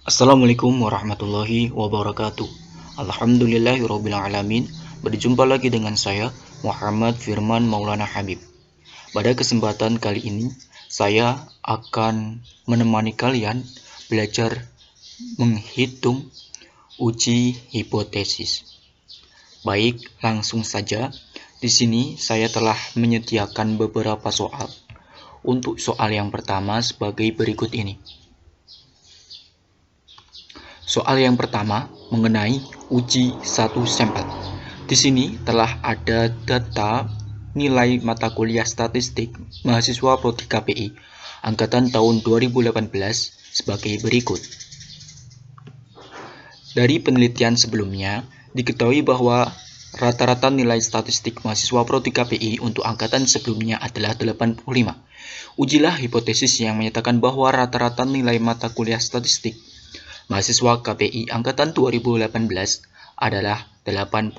Assalamualaikum warahmatullahi wabarakatuh. Alhamdulillahirrabbilalamin. Berjumpa lagi dengan saya, Muhammad Firman Maulana Habib. Pada kesempatan kali ini, saya akan menemani kalian belajar menghitung uji hipotesis. Baik, langsung saja. Di sini saya telah menyediakan beberapa soal. Untuk soal yang pertama sebagai berikut ini. Soal yang pertama mengenai uji satu sampel. Di sini telah ada data nilai mata kuliah statistik mahasiswa Prodi KPI angkatan tahun 2018 sebagai berikut. Dari penelitian sebelumnya, diketahui bahwa rata-rata nilai statistik mahasiswa Prodi KPI untuk angkatan sebelumnya adalah 85. Ujilah hipotesis yang menyatakan bahwa rata-rata nilai mata kuliah statistik mahasiswa KPI angkatan 2018 adalah 85.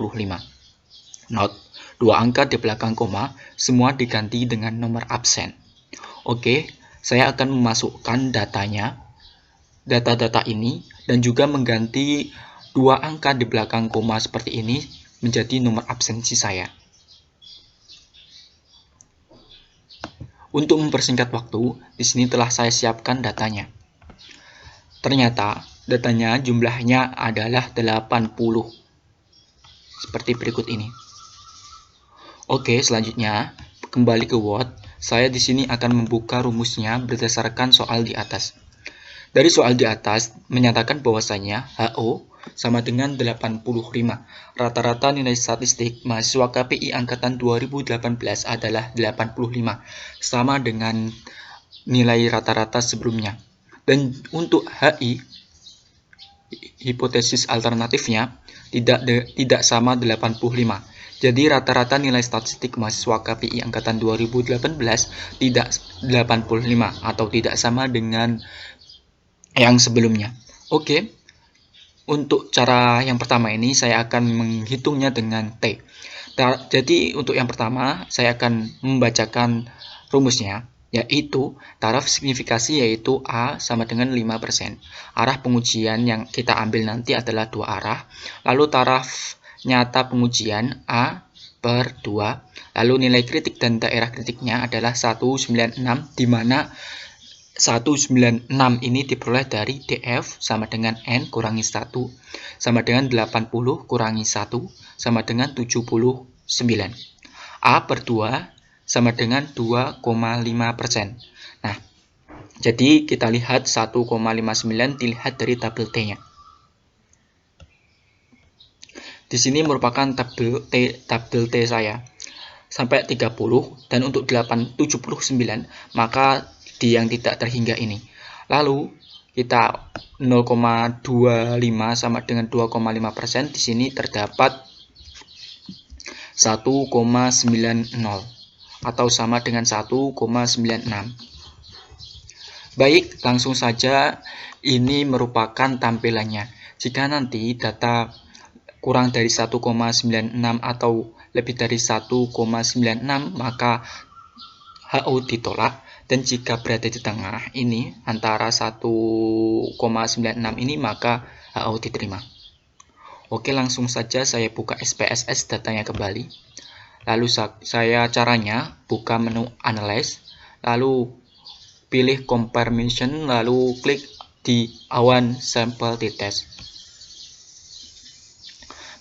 Not, dua angka di belakang koma, semua diganti dengan nomor absen. Oke, saya akan memasukkan data-data ini, dan juga mengganti dua angka di belakang koma seperti ini menjadi nomor absensi saya. Untuk mempersingkat waktu, di sini telah saya siapkan datanya. Ternyata datanya jumlahnya adalah 80. Seperti berikut ini. Oke, selanjutnya kembali ke Word. Saya di sini akan membuka rumusnya berdasarkan soal di atas. Dari soal di atas menyatakan bahwasanya HO sama dengan 85. Rata-rata nilai statistik mahasiswa KPI angkatan 2018 adalah 85, sama dengan nilai rata-rata sebelumnya. Dan untuk HI, hipotesis alternatifnya tidak sama 85. Jadi rata-rata nilai statistik mahasiswa KPI angkatan 2018 tidak 85 atau tidak sama dengan yang sebelumnya. Oke. Untuk cara yang pertama ini saya akan menghitungnya dengan T. Jadi untuk yang pertama saya akan membacakan rumusnya, yaitu taraf signifikasi yaitu A sama dengan 5%. Arah pengujian yang kita ambil nanti adalah dua arah. Lalu taraf nyata pengujian A per 2. Lalu nilai kritik dan daerah kritiknya adalah 196, di mana 196 ini diperoleh dari DF sama dengan N kurangi 1 sama dengan 80 kurangi 1 sama dengan 79. A per 2 sama dengan 2,5%. Nah, jadi kita lihat 1,59 dilihat dari tabel T-nya. Di sini merupakan tabel T saya. Sampai 30 dan untuk 79 maka di yang tidak terhingga ini. Lalu kita 0,25 sama dengan 2,5%, di sini terdapat 1,90 atau sama dengan 1,96. Baik, langsung saja ini merupakan tampilannya. Jika nanti data kurang dari 1,96 atau lebih dari 1,96 maka HO ditolak, dan jika berada di tengah ini antara 1,96 ini maka HO diterima. Oke, langsung saja saya buka SPSS datanya kembali. Lalu caranya buka menu Analyze, lalu pilih Confirmation, lalu klik di awan sampel t-test.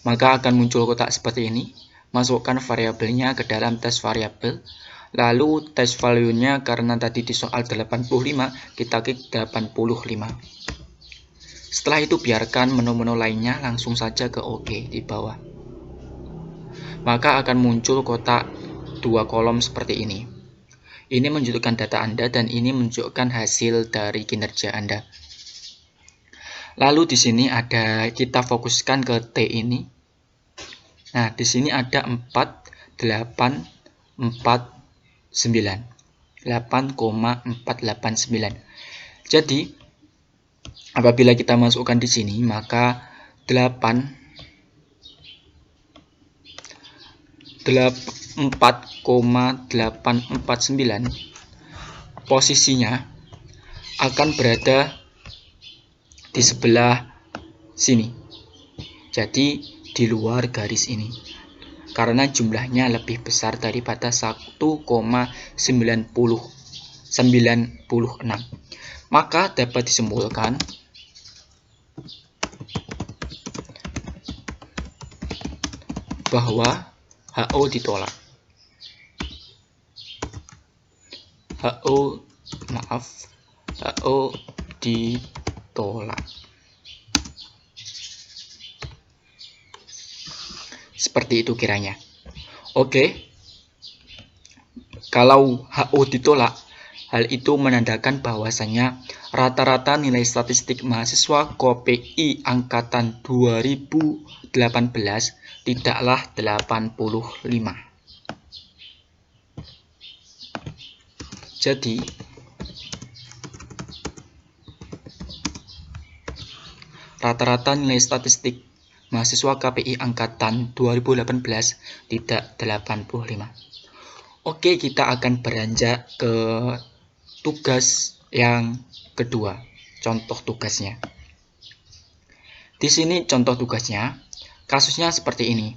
Maka akan muncul kotak seperti ini. Masukkan variabelnya ke dalam tes variabel. Lalu tes value-nya karena tadi di soal 85, kita klik 85. Setelah itu biarkan menu-menu lainnya langsung saja ke OK di bawah. Maka akan muncul kotak dua kolom seperti ini. Ini menunjukkan data Anda dan ini menunjukkan hasil dari kinerja Anda. Lalu di sini ada, kita fokuskan ke T ini. Nah, di sini ada 4, 8, 4, 9. 8,489. Jadi, apabila kita masukkan di sini, maka 4,849 posisinya akan berada di sebelah sini. Jadi di luar garis ini. Karena jumlahnya lebih besar daripada 1,96. Maka dapat disimpulkan bahwa HO ditolak. HO ditolak. Seperti itu kiranya. Oke. Kalau HO ditolak, hal itu menandakan bahwasanya rata-rata nilai statistik mahasiswa KPI angkatan 2018 tidaklah 85. Jadi, rata-rata nilai statistik mahasiswa KPI angkatan 2018 tidak 85. Oke, kita akan beranjak ke tugas yang kedua. Contoh tugasnya. Di sini contoh tugasnya, kasusnya seperti ini.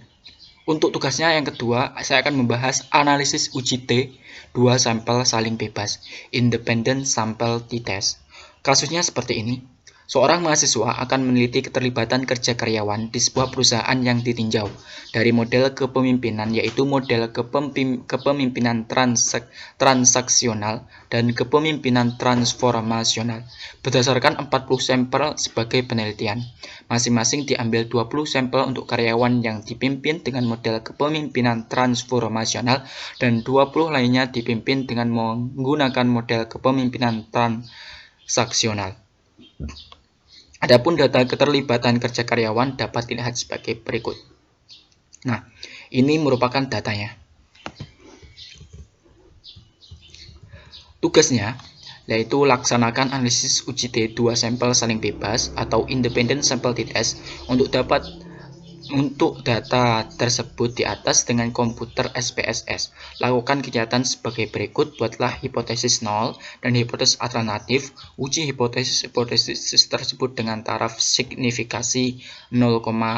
Untuk tugasnya yang kedua, saya akan membahas analisis UJT 2 sampel saling bebas, independent sample t-test. Kasusnya seperti ini. Seorang mahasiswa akan meneliti keterlibatan kerja karyawan di sebuah perusahaan yang ditinjau dari model kepemimpinan, yaitu model kepemimpinan transaksional dan kepemimpinan transformasional. Berdasarkan 40 sampel sebagai penelitian, masing-masing diambil 20 sampel untuk karyawan yang dipimpin dengan model kepemimpinan transformasional dan 20 lainnya dipimpin dengan menggunakan model kepemimpinan transaksional. Adapun data keterlibatan kerja karyawan dapat dilihat sebagai berikut. Nah, ini merupakan datanya. Tugasnya yaitu laksanakan analisis UJT 2 sampel saling bebas atau independent sample t-test untuk data tersebut di atas dengan komputer SPSS. Lakukan kegiatan sebagai berikut. Buatlah hipotesis 0 dan hipotesis alternatif. Uji hipotesis tersebut dengan taraf signifikasi 0,05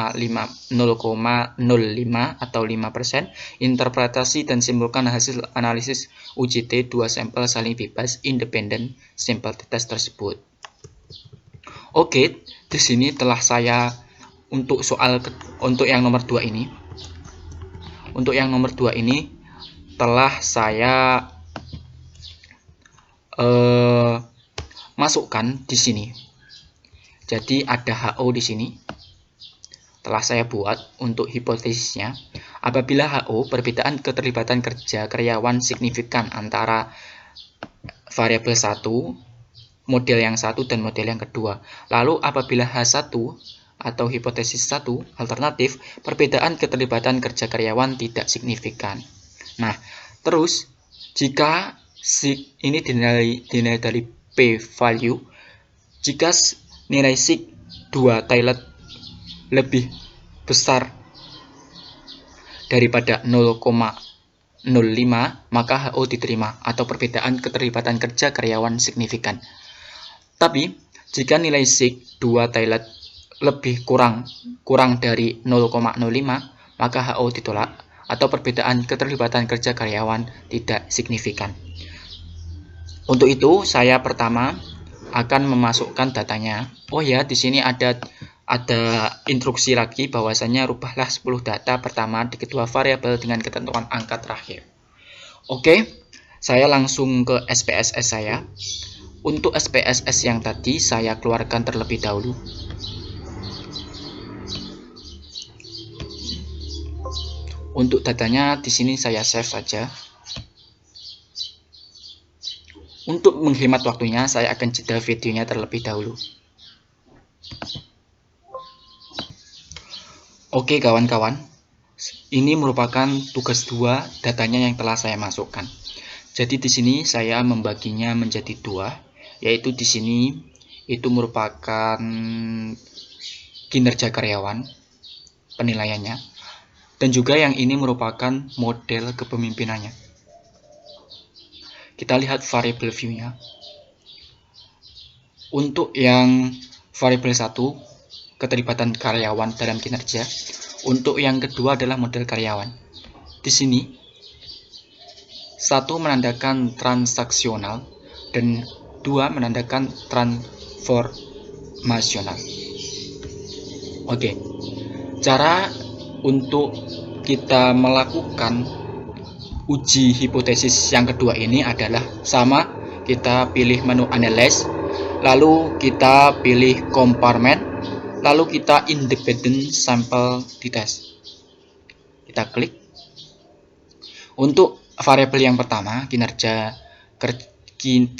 atau 5%. Interpretasi dan simpulkan hasil analisis UJT 2 sampel saling bebas independent sample test tersebut. Oke, di sini telah saya untuk yang nomor 2 ini. Untuk yang nomor 2 ini telah saya masukkan di sini. Jadi ada HO di sini. Telah saya buat untuk hipotesisnya. Apabila HO perbedaan keterlibatan kerja karyawan signifikan antara variabel 1, model yang satu dan model yang kedua. Lalu apabila H1 atau hipotesis 1 alternatif, perbedaan keterlibatan kerja karyawan tidak signifikan. Nah, terus jika ini dinilai dari P value, jika nilai sig 2 Taylor lebih besar daripada 0,05, maka HO diterima atau perbedaan keterlibatan kerja karyawan signifikan. Tapi jika nilai sig 2 Taylor lebih kurang dari 0,05, maka HO ditolak atau perbedaan keterlibatan kerja karyawan tidak signifikan. Untuk itu, saya pertama akan memasukkan datanya. Oh ya, di sini ada instruksi lagi bahwasanya rubahlah 10 data pertama di kedua variabel dengan ketentuan angka terakhir. Oke, saya langsung ke SPSS saya. Untuk SPSS yang tadi saya keluarkan terlebih dahulu. Untuk datanya di sini saya save saja. Untuk menghemat waktunya, saya akan jeda videonya terlebih dahulu. Oke kawan-kawan, ini merupakan tugas 2 datanya yang telah saya masukkan. Jadi di sini saya membaginya menjadi 2, yaitu di sini itu merupakan kinerja karyawan, penilaiannya. Dan juga yang ini merupakan model kepemimpinannya. Kita lihat variable view-nya. Untuk yang variabel 1 keterlibatan karyawan dalam kinerja. Untuk yang kedua adalah model karyawan. Di sini 1 menandakan transaksional dan 2 menandakan transformasional. Oke. Cara untuk kita melakukan uji hipotesis yang kedua ini adalah sama, kita pilih menu analyze, lalu kita pilih compartment, lalu kita independent sample test. Kita klik. Untuk variabel yang pertama, kinerja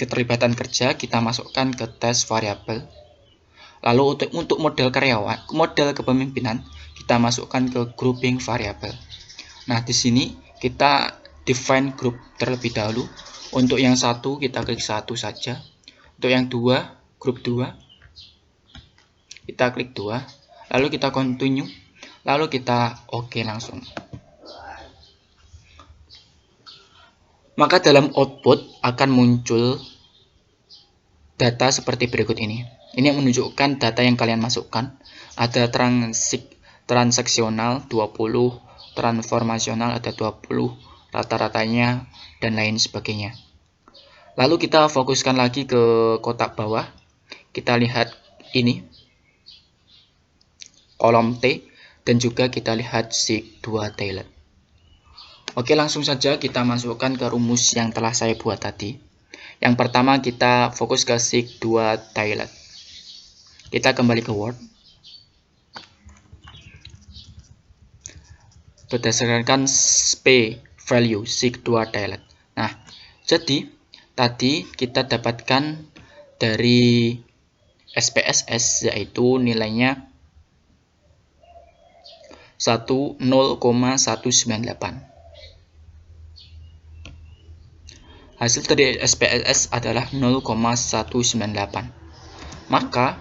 keterlibatan kerja, kita masukkan ke tes variabel. Lalu untuk model karyawan, model kepemimpinan, kita masukkan ke grouping variabel. Nah, di sini kita define group terlebih dahulu. Untuk yang satu kita klik satu saja. Untuk yang dua, grup 2, kita klik 2. Lalu kita continue. Lalu kita oke langsung. Maka dalam output akan muncul data seperti berikut ini. Ini yang menunjukkan data yang kalian masukkan. Ada transaksional 20, transformasional ada 20, rata-ratanya, dan lain sebagainya. Lalu kita fokuskan lagi ke kotak bawah. Kita lihat ini, kolom T, dan juga kita lihat sig2 tailored. Oke, langsung saja kita masukkan ke rumus yang telah saya buat tadi. Yang pertama kita fokus ke sig2 tailored. Kita kembali ke Word. Berdasarkan P value sig2 tailored. Nah, jadi tadi kita dapatkan dari SPSS yaitu nilainya 0,198. Hasil dari SPSS adalah 0,198. Maka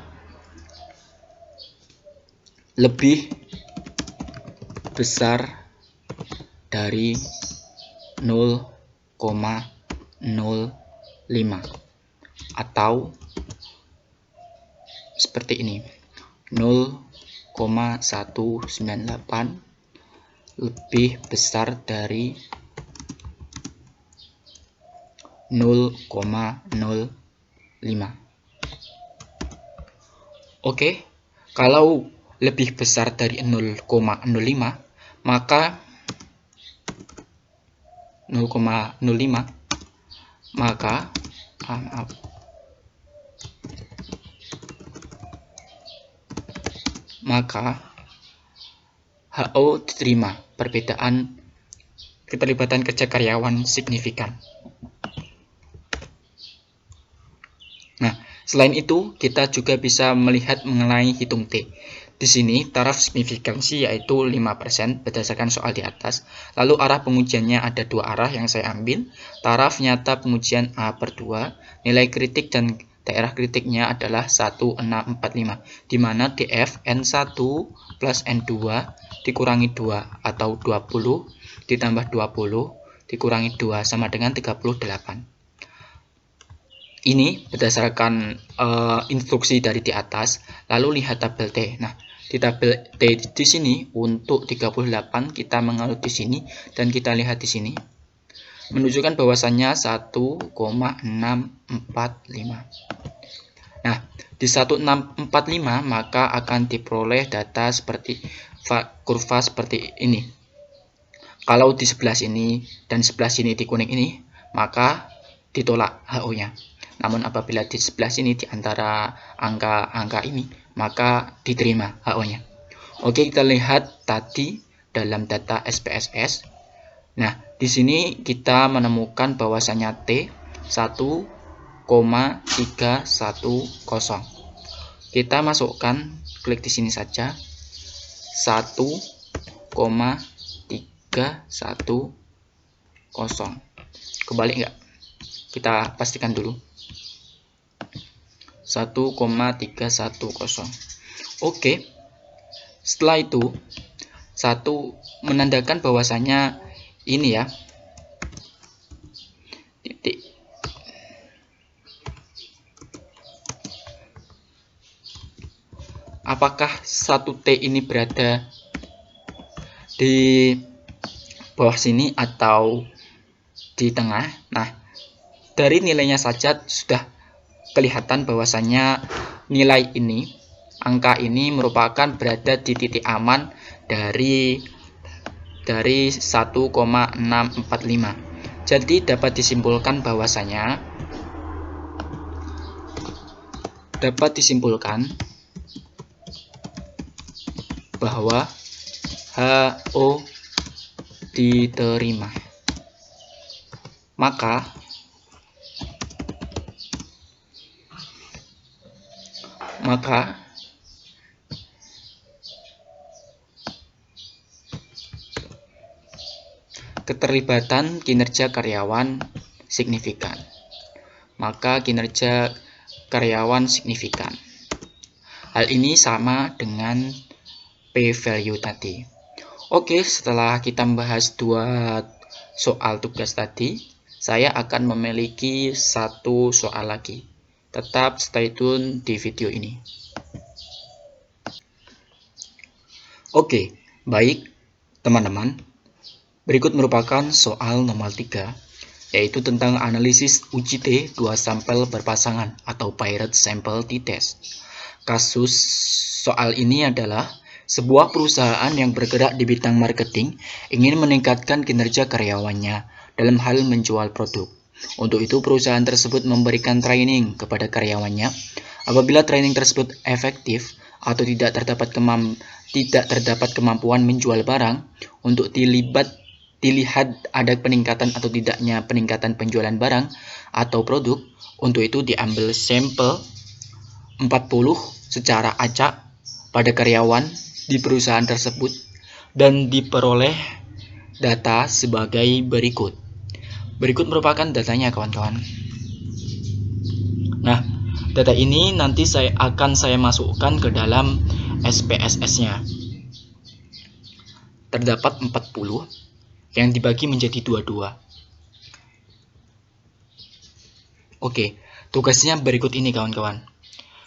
lebih besar dari 0,05 atau seperti ini, 0,198 lebih besar dari 0,05. Oke, kalau lebih besar dari 0,05 maka 0,05 maka HO diterima, perbedaan keterlibatan kerja karyawan signifikan. Nah, selain itu kita juga bisa melihat mengenai hitung T. Di sini taraf signifikansi yaitu 5% berdasarkan soal di atas. Lalu arah pengujiannya ada dua arah yang saya ambil. Taraf nyata pengujian A/2, nilai kritik dan daerah kritiknya adalah 1645, di mana DF N1 plus N2 dikurangi 2 atau 20 ditambah 20 dikurangi 2 sama dengan 38. Ini berdasarkan instruksi dari di atas. Lalu lihat tabel T. Nah, di tabel T di sini untuk 38 kita mengalut di sini dan kita lihat di sini menunjukkan bahwasannya 1,645. Nah, di 1645 maka akan diperoleh data seperti kurva seperti ini. Kalau di sebelah sini dan sebelah sini di kuning ini, maka ditolak HO-nya. Namun apabila di sebelah sini di antara angka-angka ini, maka diterima HO-nya. Oke, kita lihat tadi dalam data SPSS. Nah, di sini kita menemukan bahwasanya T 1,310. Kita masukkan, klik di sini saja, 1,310. Kebalik enggak? Kita pastikan dulu. 1,310. Oke. Setelah itu, 1 menandakan bahwasanya ini ya, titik. apakah 1T ini berada di bawah sini atau di tengah? Nah, dari nilainya saja sudah kelihatan bahwasannya nilai ini, angka ini merupakan berada di titik aman dari 1,645. Jadi dapat disimpulkan bahwa HO diterima. Maka keterlibatan kinerja karyawan signifikan. Hal ini sama dengan P-value tadi. Oke, setelah kita membahas 2 soal tugas tadi, saya akan memiliki 1 soal lagi. Tetap stay tune di video ini. Oke, baik teman-teman. Berikut merupakan soal nomor 3, yaitu tentang analisis uji T2 sampel berpasangan atau paired sample t-test. Kasus soal ini adalah sebuah perusahaan yang bergerak di bidang marketing ingin meningkatkan kinerja karyawannya dalam hal menjual produk. Untuk itu, perusahaan tersebut memberikan training kepada karyawannya. Apabila training tersebut efektif atau tidak terdapat kemampuan menjual barang, untuk dilihat ada peningkatan atau tidaknya peningkatan penjualan barang atau produk. Untuk itu diambil sampel 40 secara acak pada karyawan di perusahaan tersebut dan diperoleh data sebagai berikut. Berikut merupakan datanya, kawan-kawan. Nah, data ini nanti akan saya masukkan ke dalam SPSS-nya. Terdapat 40 yang dibagi menjadi 22. Oke, tugasnya berikut ini, kawan-kawan.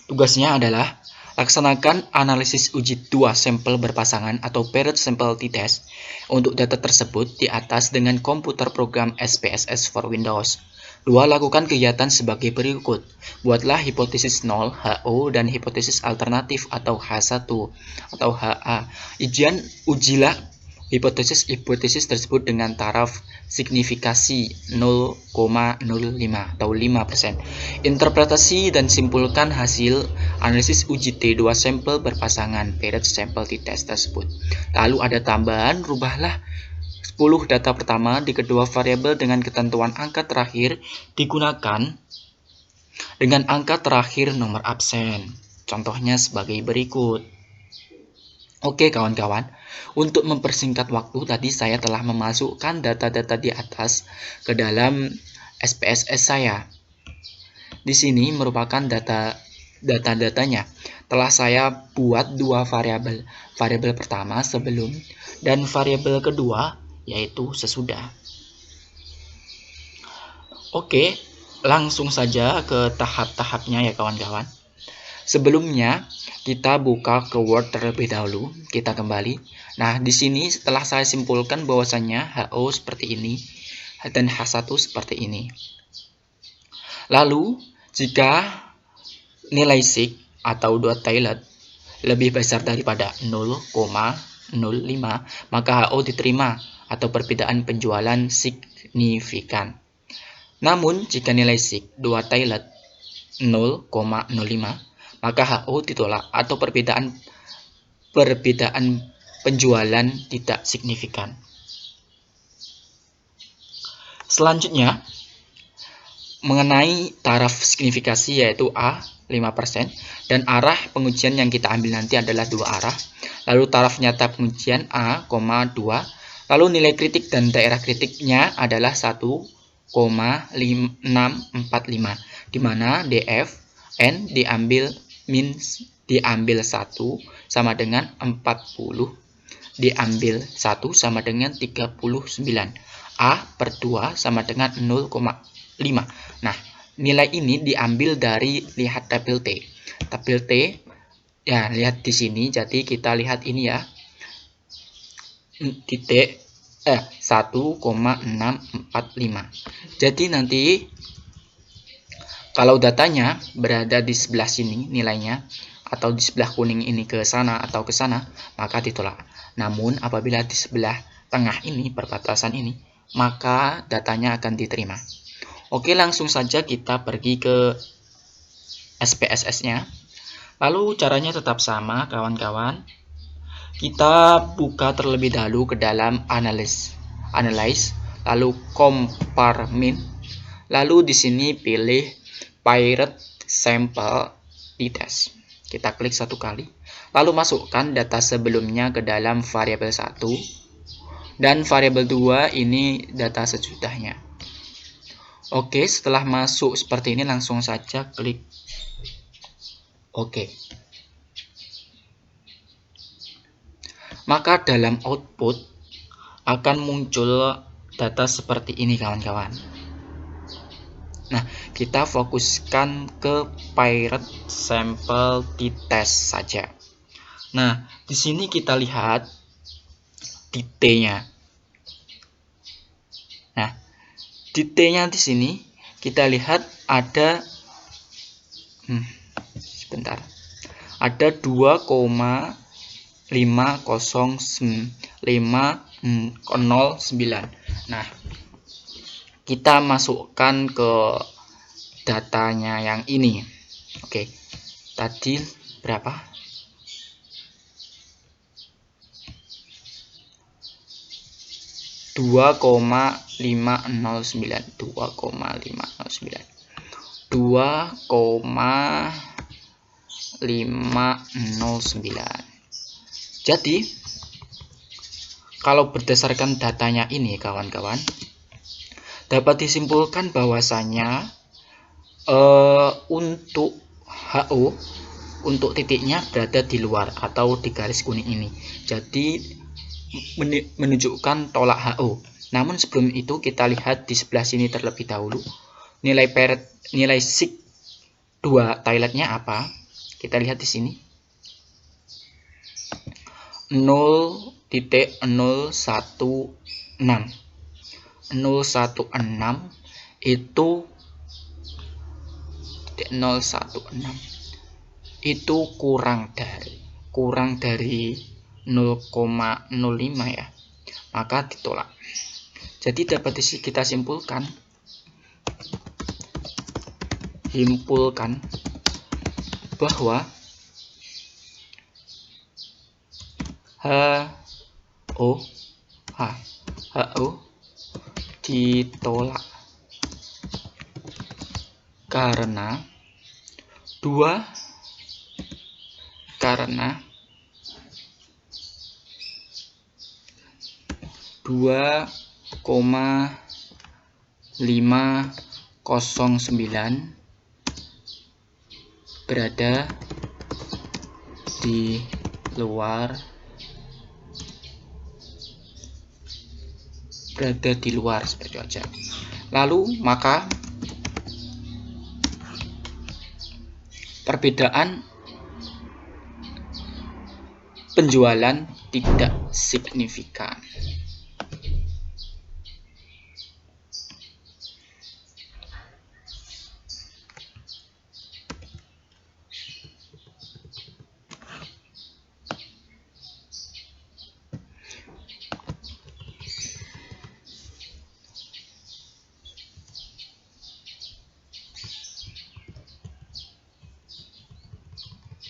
Tugasnya adalah laksanakan analisis uji 2 sampel berpasangan atau paired sample t-test untuk data tersebut di atas dengan komputer program SPSS for Windows. 2. Lakukan kegiatan sebagai berikut. Buatlah hipotesis 0, HO, dan hipotesis alternatif atau H1 atau HA. Ujilah hipotesis tersebut dengan taraf signifikasi 0,05 atau 5%. Interpretasi dan simpulkan hasil analisis uji T2 sampel berpasangan paired sample t-test tersebut. Lalu ada tambahan, rubahlah 10 data pertama di kedua variabel dengan ketentuan angka terakhir digunakan dengan angka terakhir nomor absen. Contohnya sebagai berikut. Oke, kawan-kawan, untuk mempersingkat waktu tadi saya telah memasukkan data-data di atas ke dalam SPSS saya. Di sini merupakan data-datanya. Telah saya buat 2 variabel. Variabel pertama sebelum dan variabel kedua yaitu sesudah. Oke, langsung saja ke tahap-tahapnya ya, kawan-kawan. Sebelumnya kita buka ke Word terlebih dahulu. Kita kembali. Nah, di sini setelah saya simpulkan bahwasannya HO seperti ini dan H1 seperti ini. Lalu, jika nilai sig atau dot Taylor lebih besar daripada 0,05, maka HO diterima atau perbedaan penjualan signifikan. Namun, jika nilai sig dot Taylor 0,05, maka HO ditolak atau perbedaan penjualan tidak signifikan. Selanjutnya, mengenai taraf signifikasi yaitu A 5% dan arah pengujian yang kita ambil nanti adalah 2 arah. Lalu taraf nyata pengujian A, 2. Lalu nilai kritik dan daerah kritiknya adalah 1,645, di mana DF N diambil 1 sama dengan 40, diambil 1 sama dengan 39. A per 2 sama dengan 0,5. Nah, nilai ini diambil dari lihat tabel T. Tabel T Ya, lihat di sini. Jadi kita lihat ini ya. Titik 1,645. Jadi nanti kalau datanya berada di sebelah sini nilainya, atau di sebelah kuning ini ke sana atau ke sana, maka ditolak. Namun apabila di sebelah tengah ini, perbatasan ini, maka datanya akan diterima. Oke, langsung saja kita pergi ke SPSS-nya. Lalu caranya tetap sama, kawan-kawan. Kita buka terlebih dahulu ke dalam analyze, lalu compartment, lalu di sini pilih pirate sample t-test. Kita klik satu kali, lalu masukkan data sebelumnya ke dalam variabel 1 dan variabel 2 ini data sesudahnya. Oke, setelah masuk seperti ini langsung saja klik oke. Maka dalam output akan muncul data seperti ini, kawan-kawan. Nah, kita fokuskan ke pirate sample t-test saja. Nah, di sini kita lihat di T-nya. Nah, di T-nya di sini kita lihat ada sebentar. Ada 2,509. Nah, kita masukkan ke datanya yang ini. Oke, tadi berapa? 2,509. Jadi kalau berdasarkan datanya ini, kawan-kawan, dapat disimpulkan bahwasanya untuk HO, untuk titiknya berada di luar atau di garis kuning ini. Jadi menunjukkan tolak HO. Namun sebelum itu kita lihat di sebelah sini terlebih dahulu. Nilai sig2 toiletnya apa? Kita lihat di sini. 0,016 itu 0,16 itu kurang dari 0,05 ya, maka ditolak. Jadi dapat kita simpulkan bahwa HO ditolak karena 2,509 berada di luar seperti aja. Lalu maka perbedaan penjualan tidak signifikan.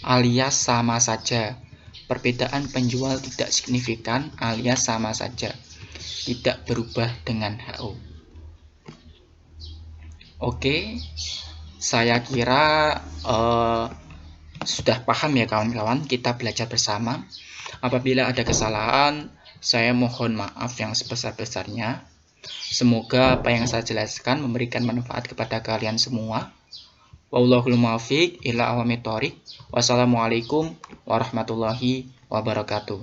Alias sama saja. Perbedaan penjual tidak signifikan alias sama saja, tidak berubah dengan HO. Oke, saya kira sudah paham ya kawan-kawan. Kita belajar bersama. Apabila ada kesalahan, saya mohon maaf yang sebesar-besarnya. Semoga apa yang saya jelaskan memberikan manfaat kepada kalian semua. Wallahul muwaffiq ila aqwamit thoriq. Wassalamualaikum warahmatullahi wabarakatuh.